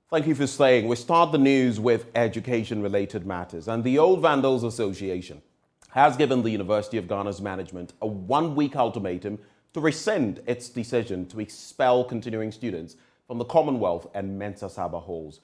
Thank you for staying. We start the news with education-related matters, and the Old Vandals Association has given the University of Ghana's management a one-week ultimatum to rescind its decision to expel continuing students from the Commonwealth and Mensa Saba halls.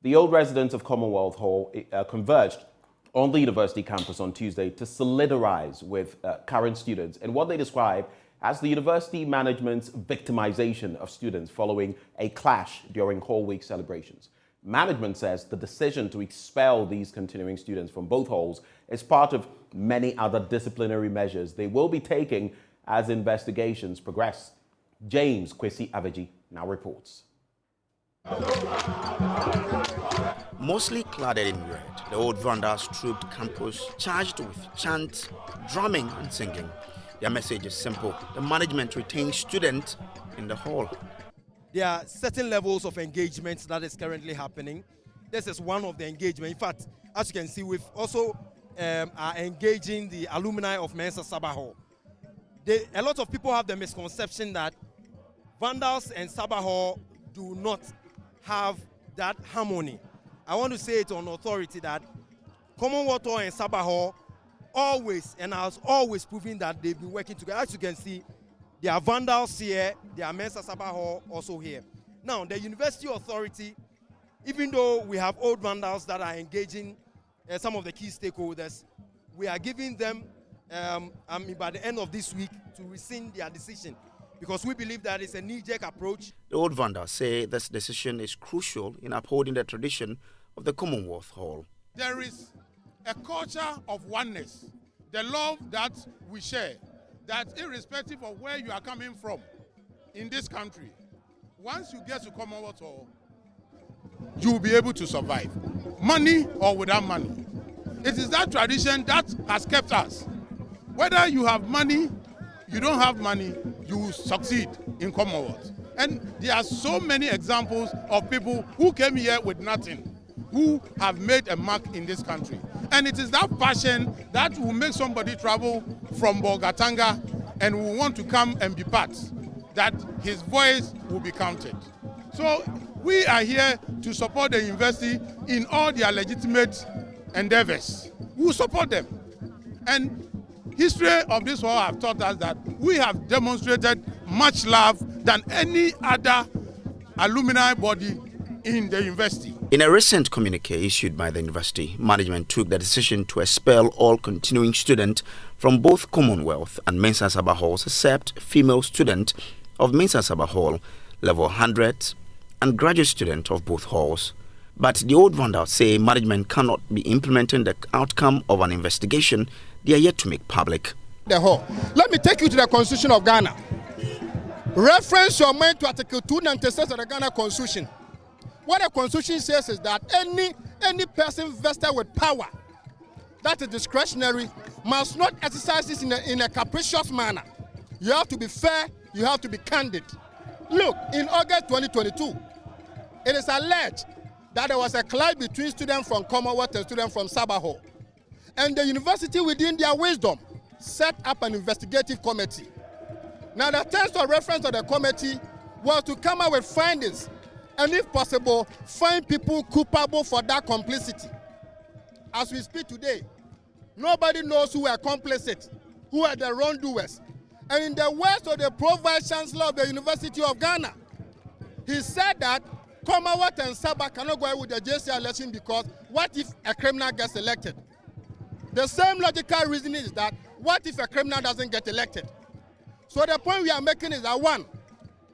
The old residents of Commonwealth Hall converged on the university campus on Tuesday to solidarize with current students in what they describe as the university management's victimization of students following a clash during Hall Week celebrations. Management says the decision to expel these continuing students from both halls is part of many other disciplinary measures they will be taking as investigations progress. James Kwesi Aveji now reports. Mostly clad in red, the Old Vandals trooped campus charged with chants, drumming and singing. Their message is simple: the management retains students in the hall. There are certain levels of engagement that is currently happening. This is one of the engagement. In fact, as you can see, we've also are engaging the alumni of Mensa Saba Hall. A lot of people have the misconception that Vandals and Saba Hall do not have that harmony. I want to say it on authority that Commonwealth Hall and Saba Hall always and has always proven that they've been working together. As you can see, there are Vandals here, there are Mensa Saba Hall also here. Now, the university authority, even though we have old Vandals that are engaging some of the key stakeholders, we are giving them, by the end of this week, to rescind their decision, because we believe that it's a knee-jerk approach. The Old Vandals say this decision is crucial in upholding the tradition of the Commonwealth Hall. There is a culture of oneness, the love that we share, that irrespective of where you are coming from in this country, once you get to Commonwealth Hall, you will be able to survive, money or without money. It is that tradition that has kept us. Whether you have money, you don't have money, you will succeed in Commonwealth. And there are so many examples of people who came here with nothing, who have made a mark in this country. And it is that passion that will make somebody travel from Bolgatanga and will want to come and be part, that his voice will be counted. So we are here to support the university in all their legitimate endeavors. We will support them. And history of this war have taught us that we have demonstrated much love than any other alumni body in the university. In a recent communique issued by the university, management took the decision to expel all continuing students from both Commonwealth and Mensa Saba halls except female students of Mensa Saba Hall, level 100, and graduate students of both halls. But the Old Vandals say management cannot be implementing the outcome of an investigation they are yet to make public. The hall. Let me take you to the Constitution of Ghana. Reference your mind to Article 296 of the Ghana Constitution. What the Constitution says is that any person vested with power that is discretionary must not exercise this in a capricious manner. You have to be fair, you have to be candid. Look, in August 2022, it is alleged that there was a clash between students from Commonwealth and students from Saba Hall. And the university, within their wisdom, set up an investigative committee. Now, the text of reference of the committee was to come up with findings and, if possible, find people culpable for that complicity. As we speak today, nobody knows who are complicit, who are the wrongdoers. And in the words of the Pro-Vice Chancellor of the University of Ghana, he said that Commonwealth and Saba cannot go ahead with the JC election because what if a criminal gets elected? The same logical reasoning is that what if a criminal doesn't get elected? So the point we are making is that, one,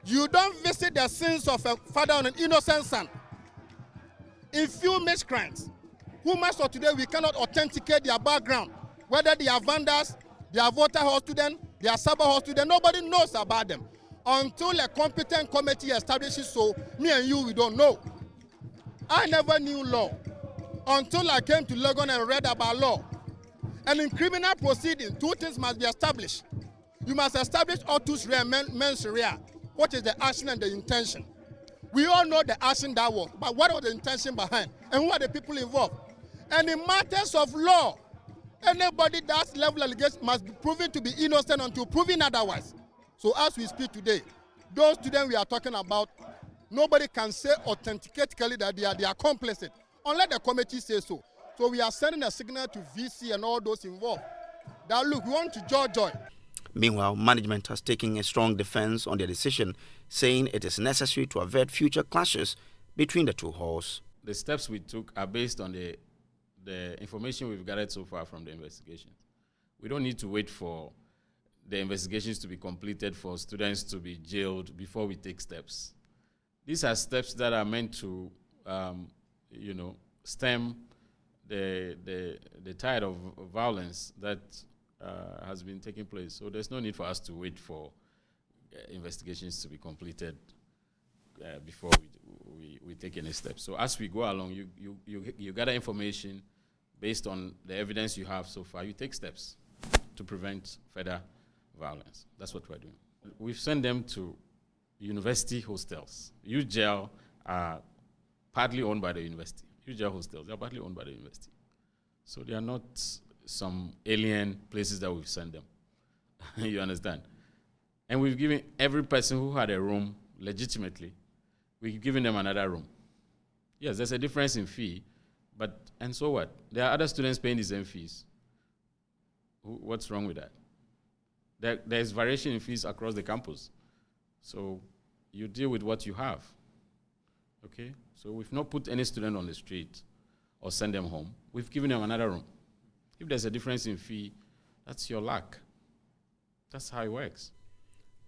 you don't visit the sins of a father on an innocent son. In few miscreants, who much of today we cannot authenticate their background, whether they are Vandals, they are voter hall students, they are Saba hall students, nobody knows about them. Until a competent committee establishes so, me and you, we don't know. I never knew law until I came to Legon and read about law. And in criminal proceedings, two things must be established. You must establish autus rea mens rea, what is the action and the intention. We all know the action that was, but what was the intention behind? And who are the people involved? And in matters of law, anybody that's level allegation must be proven to be innocent until proven otherwise. So as we speak today, those students we are talking about, Nobody can say authentically that they are complicit, unless the committee says so. So we are sending a signal to VC and all those involved that, look, we want to joy. Meanwhile, management has taken a strong defense on their decision, saying it is necessary to avert future clashes between the two halls. The steps we took are based on the information we've gathered so far from the investigation. We don't need to wait for the investigations to be completed for students to be jailed before we take steps. These are steps that are meant to, stem the tide of violence that has been taking place. So there's no need for us to wait for investigations to be completed before we take any steps. So as we go along, you gather information based on the evidence you have so far. You take steps to prevent further violence. That's what we're doing. We've sent them to university hostels. UGEL are partly owned by the university. UGEL hostels, they're partly owned by the university. So they are not some alien places that we've sent them. You understand? And we've given every person who had a room legitimately, we've given them another room. Yes, there's a difference in fee, and so what? There are other students paying the same fees. What's wrong with that? There's variation in fees across the campus. So you deal with what you have, okay? So we've not put any student on the street or send them home. We've given them another room. If there's a difference in fee, that's your luck. That's how it works.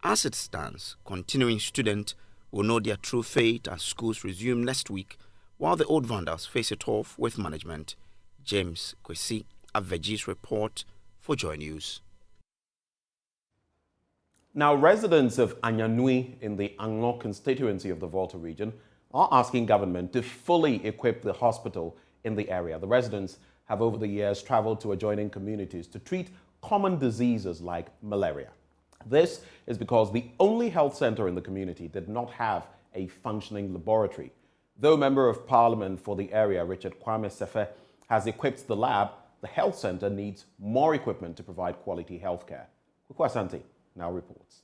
As it stands, continuing students will know their true fate as schools resume next week, while the old vandals face it off with management. James Kwesi, Aveji's report for Joy News. Now, residents of Anyanui in the Anglo constituency of the Volta region are asking government to fully equip the hospital in the area. The residents have over the years traveled to adjoining communities to treat common diseases like malaria. This is because the only health center in the community did not have a functioning laboratory. Though Member of Parliament for the area, Richard Kwame Sefe, has equipped the lab, the health center needs more equipment to provide quality health care. Kwasi now reports.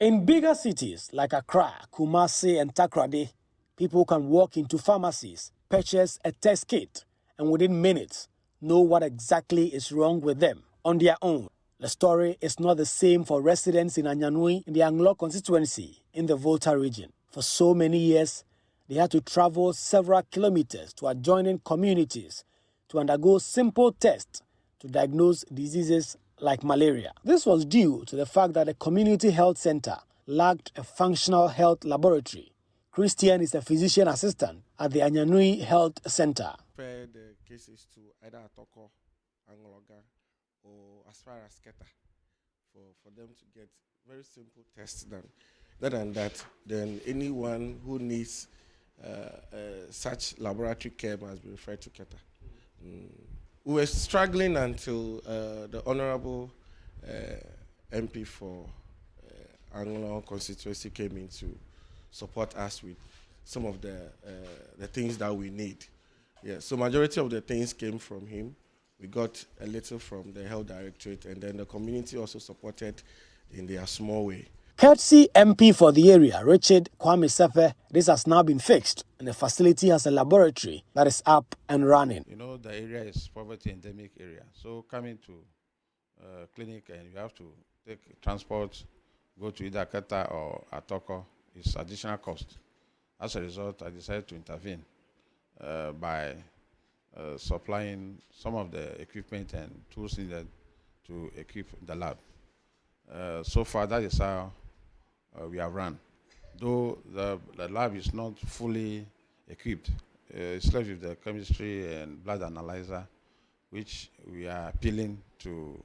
In bigger cities like Accra, Kumasi and Takoradi, people can walk into pharmacies, purchase a test kit, and within minutes know what exactly is wrong with them on their own. The story is not the same for residents in Anyanui in the Anglo constituency in the Volta region. For so many years, they had to travel several kilometers to adjoining communities to undergo simple tests to diagnose diseases like malaria. This was due to the fact that the community health center lacked a functional health laboratory. Christian is a physician assistant at the Anyanui Health Center. Refer the cases to either Atoko, Angloga, or as far as Keta for them to get very simple tests done. Other than that, then anyone who needs such laboratory care must be referred to Keta. We were struggling until the Honorable MP for Anglo constituency came in to support us with some of the things that we need. Yeah, so majority of the things came from him. We got a little from the Health Directorate, and then the community also supported in their small way. Courtesy MP for the area, Richard Kwame Sefe, this has now been fixed, and the facility has a laboratory that is up and running. You know, the area is poverty endemic area, so coming to clinic and you have to take transport, go to either Keta or Atoko, is additional cost. As a result, I decided to intervene by supplying some of the equipment and tools needed to equip the lab. So far, that is how we have run. Though the lab is not fully equipped, it's left with the chemistry and blood analyzer, which we are appealing to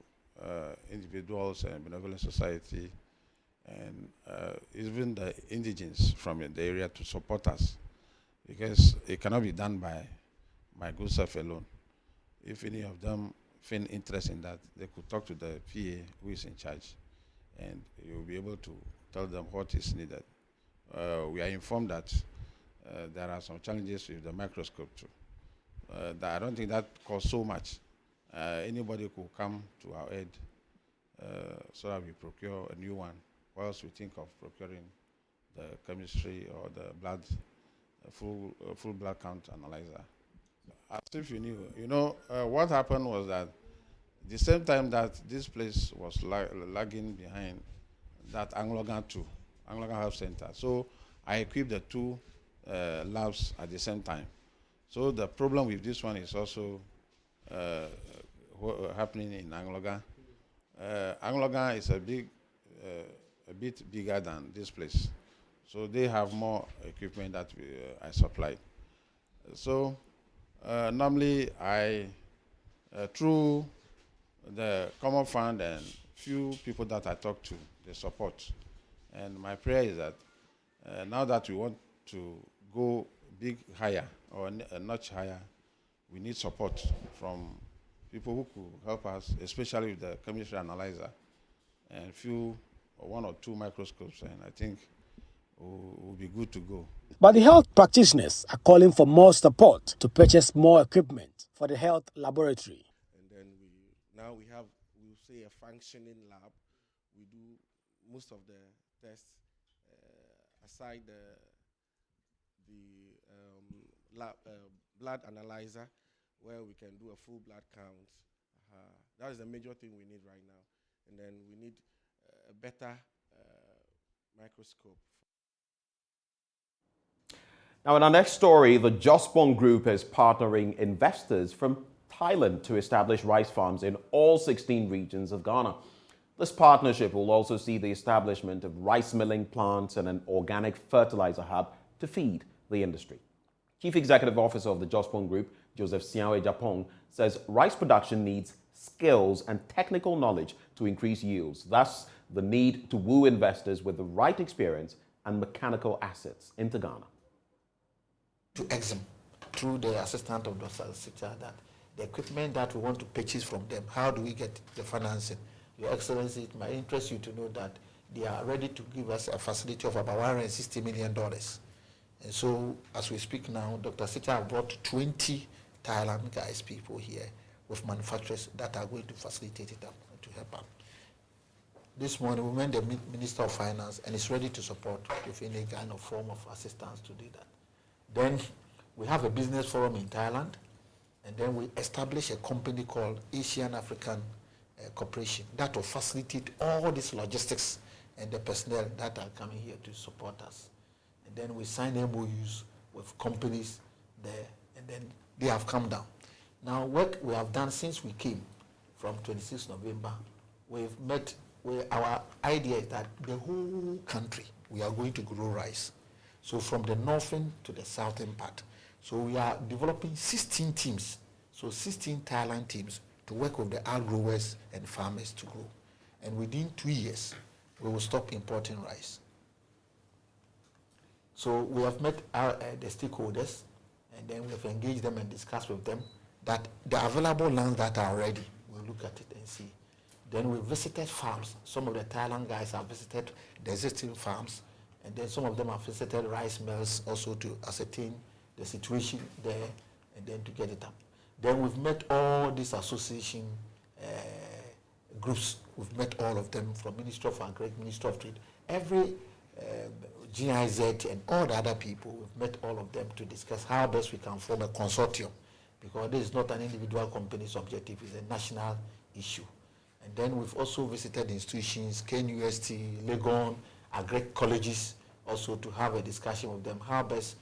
individuals and benevolent society and even the indigenes from the area to support us, because it cannot be done by my good self alone. If any of them feel interest in that, they could talk to the PA who is in charge, and you'll be able to tell them what is needed. We are informed that there are some challenges with the microscope too. I don't think that costs so much. Anybody could come to our aid so that we procure a new one, whilst we think of procuring the chemistry or the blood, full blood count analyzer. As if you knew, what happened was that the same time that this place was lagging behind that Anglogan Health Center. So I equipped the two labs at the same time. So the problem with this one is also happening in Anglogan. Anglogan is a bit bigger than this place. So they have more equipment that I supplied. So normally I, through the common fund and few people that I talk to, they support. And my prayer is that now that we want to go big higher or a notch higher, we need support from people who could help us, especially with the chemistry analyzer and one or two microscopes, and I think we'll be good to go. But the health practitioners are calling for more support to purchase more equipment for the health laboratory. And then we'll say a functioning lab. We do most of the tests aside the blood analyzer, where we can do a full blood count. That is the major thing we need right now. And then we need a better microscope. Now, in our next story, the Jospong Group is partnering investors from Thailand to establish rice farms in all 16 regions of Ghana. This partnership will also see the establishment of rice milling plants and an organic fertilizer hub to feed the industry. Chief Executive Officer of the Jospong Group, Joseph Siawe Japong, says rice production needs skills and technical knowledge to increase yields, thus the need to woo investors with the right experience and mechanical assets into Ghana. To exam through the assistant of Dr. Sita that the equipment that we want to purchase from them, how do we get the financing? Your Excellency, it might interest you to know that they are ready to give us a facility of about $160 million. And so, as we speak now, Dr. Sita brought 20 Thailand people here with manufacturers that are going to facilitate it up to help out. This morning, we met the Minister of Finance, and is ready to support with any kind of form of assistance to do that. Then we have a business forum in Thailand, and then we establish a company called Asian African Corporation that will facilitate all these logistics and the personnel that are coming here to support us. And then we sign MOUs with companies there, and then they have come down. Now, what we have done since we came from 26 November, we've met where our idea is that the whole country, we are going to grow rice. So from the northern to the southern part. So we are developing 16 teams, so 16 Thailand teams to work with the growers and farmers to grow. And within 2 years, we will stop importing rice. So we have met the stakeholders, and then we have engaged them and discussed with them that the available lands that are ready, we'll look at it and see. Then we visited farms. Some of the Thailand guys have visited the existing farms, and then some of them have visited rice mills also to ascertain the situation there and then to get it up. Then we've met all these association groups. We've met all of them from Ministry of Agri, Ministry of Trade, every GIZ and all the other people. We've met all of them to discuss how best we can form a consortium, because this is not an individual company's objective, it's a national issue. And then we've also visited institutions, KNUST, Legon, agri colleges, also to have a discussion with them, how best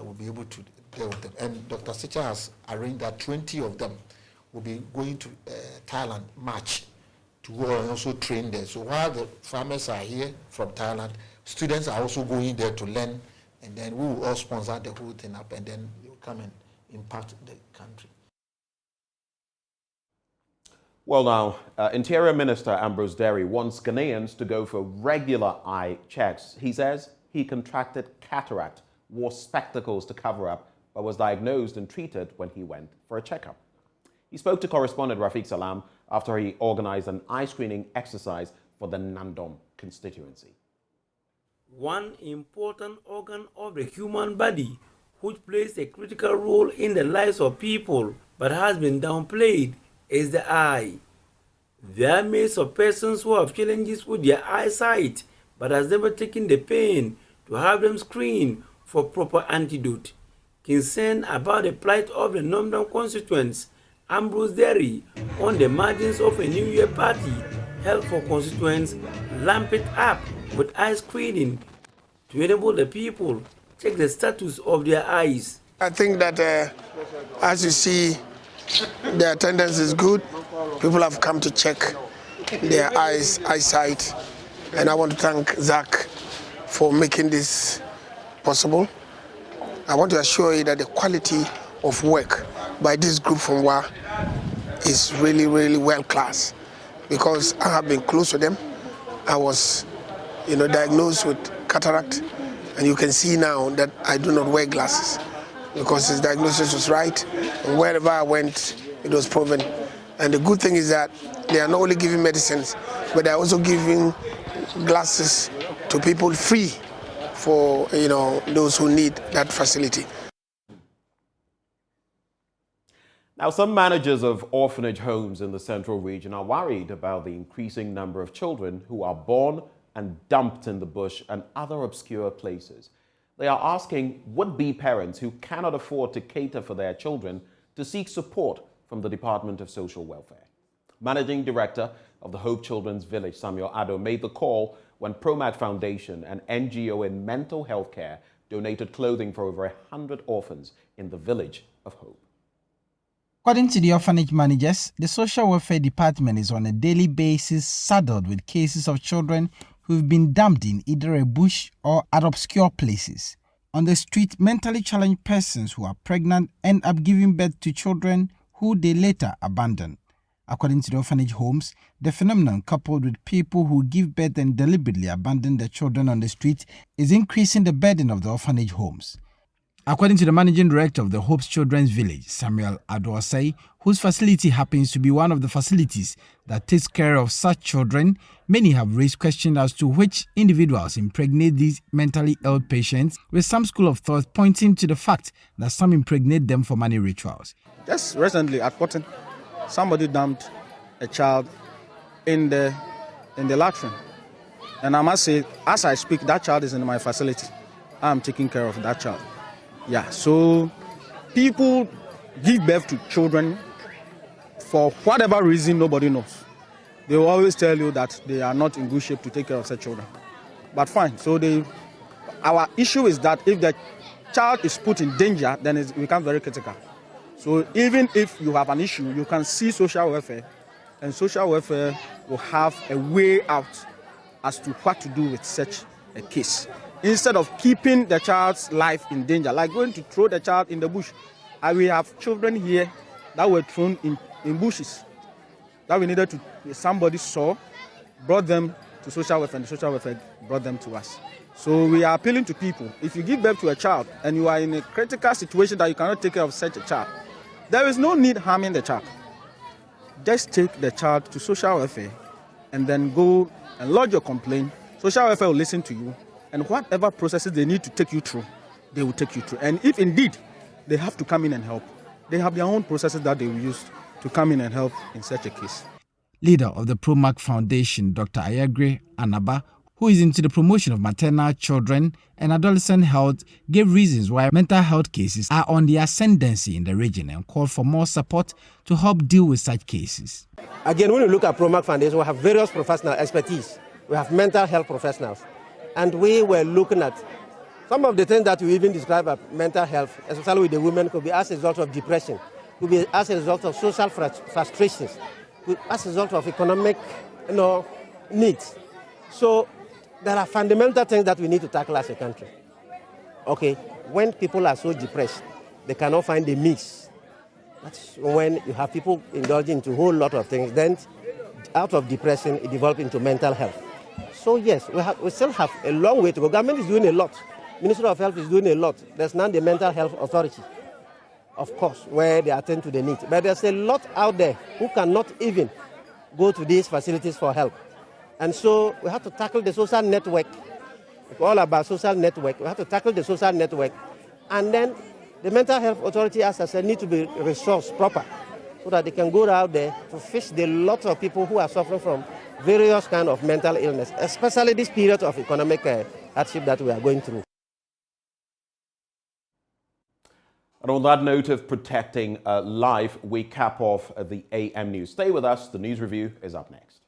we'll be able to deal with them. And Dr. Sicha has arranged that 20 of them will be going to Thailand March to go and also train there. So while the farmers are here from Thailand, students are also going there to learn, and then we will all sponsor the whole thing up, and then they will come and impact the country. Well, now, Interior Minister Ambrose Derry wants Ghanaians to go for regular eye checks. He says he contracted cataract, wore spectacles to cover up, but was diagnosed and treated when he went for a checkup. He spoke to correspondent Rafiq Salam after he organized an eye screening exercise for the Nandom constituency. One important organ of the human body, which plays a critical role in the lives of people but has been downplayed, is the eye. There are myths of persons who have challenges with their eyesight but has never taken the pain to have them screened for proper antidote. Concerned about the plight of the Northern constituents, Ambrose Derry, on the margins of a New Year party held for constituents, lamp it up with eye screening to enable the people check the status of their eyes. I think that as you see, the attendance is good. People have come to check their eyesight, and I want to thank Zach for making this possible. I want to assure you that the quality of work by this group from WA is really, really world class, because I have been close to them. I was, diagnosed with cataract, and you can see now that I do not wear glasses because his diagnosis was right, and wherever I went, it was proven. And the good thing is that they are not only giving medicines, but they are also giving glasses to people free for those who need that facility. Now, some managers of orphanage homes in the central region are worried about the increasing number of children who are born and dumped in the bush and other obscure places. They are asking would-be parents who cannot afford to cater for their children to seek support from the Department of Social Welfare. Managing Director of the Hope Children's Village, Samuel Addo, made the call when ProMac Foundation, an NGO in mental health care, donated clothing for over 100 orphans in the Village of Hope. According to the orphanage managers, the Social Welfare Department is on a daily basis saddled with cases of children who've been dumped in either a bush or at obscure places. On the street, mentally challenged persons who are pregnant end up giving birth to children who they later abandon. According to the orphanage homes, the phenomenon, coupled with people who give birth and deliberately abandon their children on the street, is increasing the burden of the orphanage homes. According to the managing director of the Hope Children's Village, Samuel Addo, whose facility happens to be one of the facilities that takes care of such children, many have raised questions as to which individuals impregnate these mentally ill patients, with some school of thought pointing to the fact that some impregnate them for money rituals. Just recently at Cotton, somebody dumped a child in the latrine. And I must say, as I speak, that child is in my facility. I'm taking care of that child. Yeah, so people give birth to children for whatever reason nobody knows. They will always tell you that they are not in good shape to take care of such children. But fine, so our issue is that if the child is put in danger, then it becomes very critical. So even if you have an issue, you can see social welfare, and social welfare will have a way out as to what to do with such a case. Instead of keeping the child's life in danger, like going to throw the child in the bush. We have children here that were thrown in bushes that we needed to, somebody saw, brought them to social welfare, and the social welfare brought them to us. So we are appealing to people, if you give birth to a child and you are in a critical situation that you cannot take care of such a child, there is no need harming the child. Just take the child to social welfare and then go and lodge your complaint. Social welfare will listen to you, and whatever processes they need to take you through, they will take you through. And if indeed they have to come in and help, they have their own processes that they will use to come in and help in such a case. Leader of the ProMac Foundation, Dr. Ayagre Anaba, who is into the promotion of maternal, children and adolescent health, gave reasons why mental health cases are on the ascendancy in the region and called for more support to help deal with such cases. Again, when you look at ProMac Foundation, we have various professional expertise. We have mental health professionals. And we were looking at some of the things that we even describe as mental health, especially with the women, could be as a result of depression, could be as a result of social frustrations, could be as a result of economic needs. So there are fundamental things that we need to tackle as a country. Okay, when people are so depressed, they cannot find the means. That's when you have people indulging into a whole lot of things, then out of depression, it develops into mental health. So yes, we still have a long way to go. Government is doing a lot. Ministry of Health is doing a lot. There's now the Mental Health Authority, of course, where they attend to the needs. But there's a lot out there who cannot even go to these facilities for help. And so we have to tackle the social network. It's all about social network. We have to tackle the social network. And then the Mental Health Authority, as I said, need to be resourced proper so that they can go out there to face the lot of people who are suffering from various kinds of mental illness, especially this period of economic hardship that we are going through. And on that note of protecting life, we cap off the AM News. Stay with us. The news review is up next.